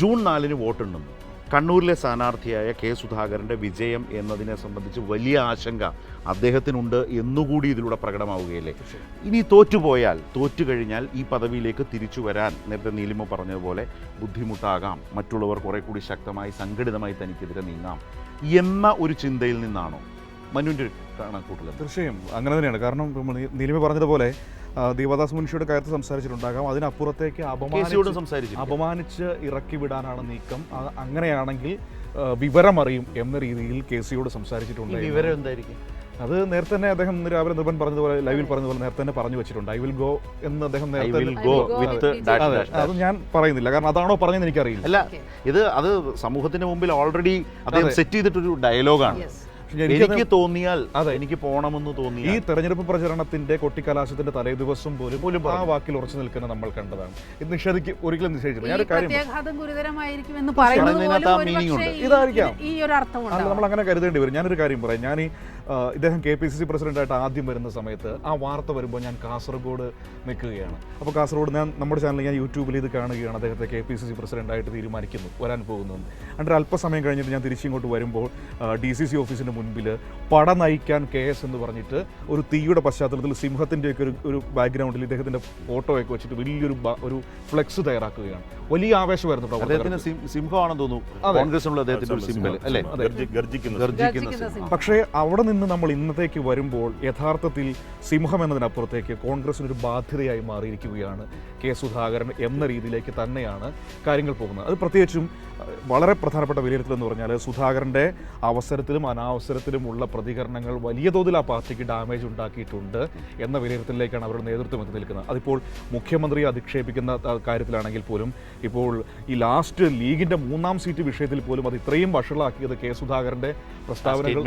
June 4-ന് വോട്ടുണ്ടെന്ന് കണ്ണൂരിലെ സ്ഥാനാർത്ഥിയായ K സുധാകരൻ്റെ വിജയം എന്നതിനെ സംബന്ധിച്ച് വലിയ ആശങ്ക അദ്ദേഹത്തിനുണ്ട് എന്നുകൂടി ഇതിലൂടെ പ്രകടമാവുകയല്ലേ? ഇനി തോറ്റുകഴിഞ്ഞാൽ ഈ പദവിയിലേക്ക് തിരിച്ചു വരാൻ നേരത്തെ നീലിമ പറഞ്ഞതുപോലെ ബുദ്ധിമുട്ടാകാം, മറ്റുള്ളവർ കുറെ കൂടി ശക്തമായി സംഘടിതമായി തനിക്കെതിരെ നീങ്ങാം എന്ന ഒരു ചിന്തയിൽ നിന്നാണോ മനുവിൻ്റെ കണക്കൂട്ടൽ? തീർച്ചയായും അങ്ങനെ തന്നെയാണ്. കാരണം നീലിമ പറഞ്ഞതുപോലെ ദേവദാസ് മുൻഷിയുടെ കാര്യത്തിൽ സംസാരിച്ചിട്ടുണ്ടാകാം, അതിനപ്പുറത്തേക്ക് അപമാനിച്ച് ഇറക്കി വിടാനാണ് നീക്കം. അങ്ങനെയാണെങ്കിൽ വിവരമറിയും എന്ന രീതിയിൽ കെ സിയോട് സംസാരിച്ചിട്ടുണ്ട്. വിവരം എന്തായിരിക്കും? അത് നേരത്തെ തന്നെ അദ്ദേഹം രാവിലെ നിർബൻ പറഞ്ഞതുപോലെ ലൈവിൽ പറഞ്ഞതുപോലെ നേരത്തെ തന്നെ പറഞ്ഞു വെച്ചിട്ടുണ്ട്. ഐ വിൽ ഗോ എന്ന് അദ്ദേഹം അത് ഞാൻ പറയുന്നില്ല, കാരണം അതാണോ പറഞ്ഞതെന്ന് എനിക്കറിയില്ല. അല്ല, അത് സമൂഹത്തിന്റെ മുമ്പിൽ ഓൾറെഡി അദ്ദേഹം സെറ്റ് ചെയ്തിട്ടൊരു ഡയലോഗാണ്. എനിക്ക് തോന്നിയാൽ എനിക്ക് പോകണമെന്ന് തോന്നി. ഈ തെരഞ്ഞെടുപ്പ് പ്രചരണത്തിന്റെ കൊട്ടിക്കലാശത്തിന്റെ തലേദിവസം പോലും ആ വാക്കിൽ ഉറച്ചു നിൽക്കുന്ന നമ്മൾ കണ്ടതാണ്. ഇത് ഒരിക്കലും നിഷേധിച്ചില്ല. ഞാൻ നമ്മൾ അങ്ങനെ കരുതേണ്ടി വരും. ഞാനൊരു കാര്യം പറയാം. ഞാൻ ഇദ്ദേഹം KPCC പ്രസിഡന്റായിട്ട് ആദ്യം വരുന്ന സമയത്ത് ആ വാർത്ത വരുമ്പോൾ ഞാൻ കാസർഗോഡ് നിൽക്കുകയാണ്. അപ്പോൾ കാസർഗോഡ് നമ്മുടെ ചാനലിൽ ഞാൻ യൂട്യൂബിൽ ഇത് കാണുകയാണ്, അദ്ദേഹത്തെ KPCC പ്രസിഡന്റായിട്ട് തീരുമാനിക്കുന്നു, വരാൻ പോകുന്നു. എന്നിട്ട് അല്പസമയം കഴിഞ്ഞിട്ട് ഞാൻ തിരിച്ചിങ്ങോട്ട് വരുമ്പോൾ DCC ഓഫീസിൻ്റെ മുൻപിൽ പട നയിക്കാൻ KS എന്ന് പറഞ്ഞിട്ട് ഒരു തീയുടെ പശ്ചാത്തലത്തിൽ സിംഹത്തിൻ്റെയൊക്കെ ഒരു ബാക്ക്ഗ്രൗണ്ടിൽ ഇദ്ദേഹത്തിൻ്റെ ഫോട്ടോയൊക്കെ വെച്ചിട്ട് വലിയൊരു ഒരു ഫ്ലെക്സ് തയ്യാറാക്കുകയാണ്. വലിയ ആവേശമായിരുന്നു. സിംഹമാണെന്ന് തോന്നുന്നു കോൺഗ്രസിനുള്ള അദ്ദേഹത്തിൻ്റെ ഒരു സിംബൽ അല്ലേ, ഗർജിക്കുന്ന. പക്ഷേ അവിടെ നിന്ന് നമ്മൾ ഇന്നത്തേക്ക് വരുമ്പോൾ യഥാർത്ഥത്തിൽ സിംഹം എന്നതിനപ്പുറത്തേക്ക് കോൺഗ്രസിനൊരു ബാധ്യതയായി മാറിയിരിക്കുകയാണ് കെ സുധാകരൻ എന്ന രീതിയിലേക്ക് തന്നെയാണ് കാര്യങ്ങൾ പോകുന്നത്. അത് പ്രത്യേകിച്ചും വളരെ പ്രധാനപ്പെട്ട വിലയിരുത്തൽ എന്ന് പറഞ്ഞാൽ സുധാകരൻ്റെ അവസരത്തിലും അനാവസരത്തിലുമുള്ള പ്രതികരണങ്ങൾ വലിയ തോതിൽ ആ പാർട്ടിക്ക് ഡാമേജ് ഉണ്ടാക്കിയിട്ടുണ്ട് എന്ന വിലയിരുത്തലിലേക്കാണ് അവരുടെ നേതൃത്വം എത്തി നിൽക്കുന്നത്. അതിപ്പോൾ മുഖ്യമന്ത്രിയെ അധിക്ഷേപിക്കുന്ന കാര്യത്തിലാണെങ്കിൽ പോലും ഇപ്പോൾ ഈ ലാസ്റ്റ് ലീഗിൻ്റെ 3ാം സീറ്റ് വിഷയത്തിൽ പോലും അത് ഇത്രയും വഷളാക്കിയത് കെ സുധാകരൻ്റെ പ്രസ്താവനകൾ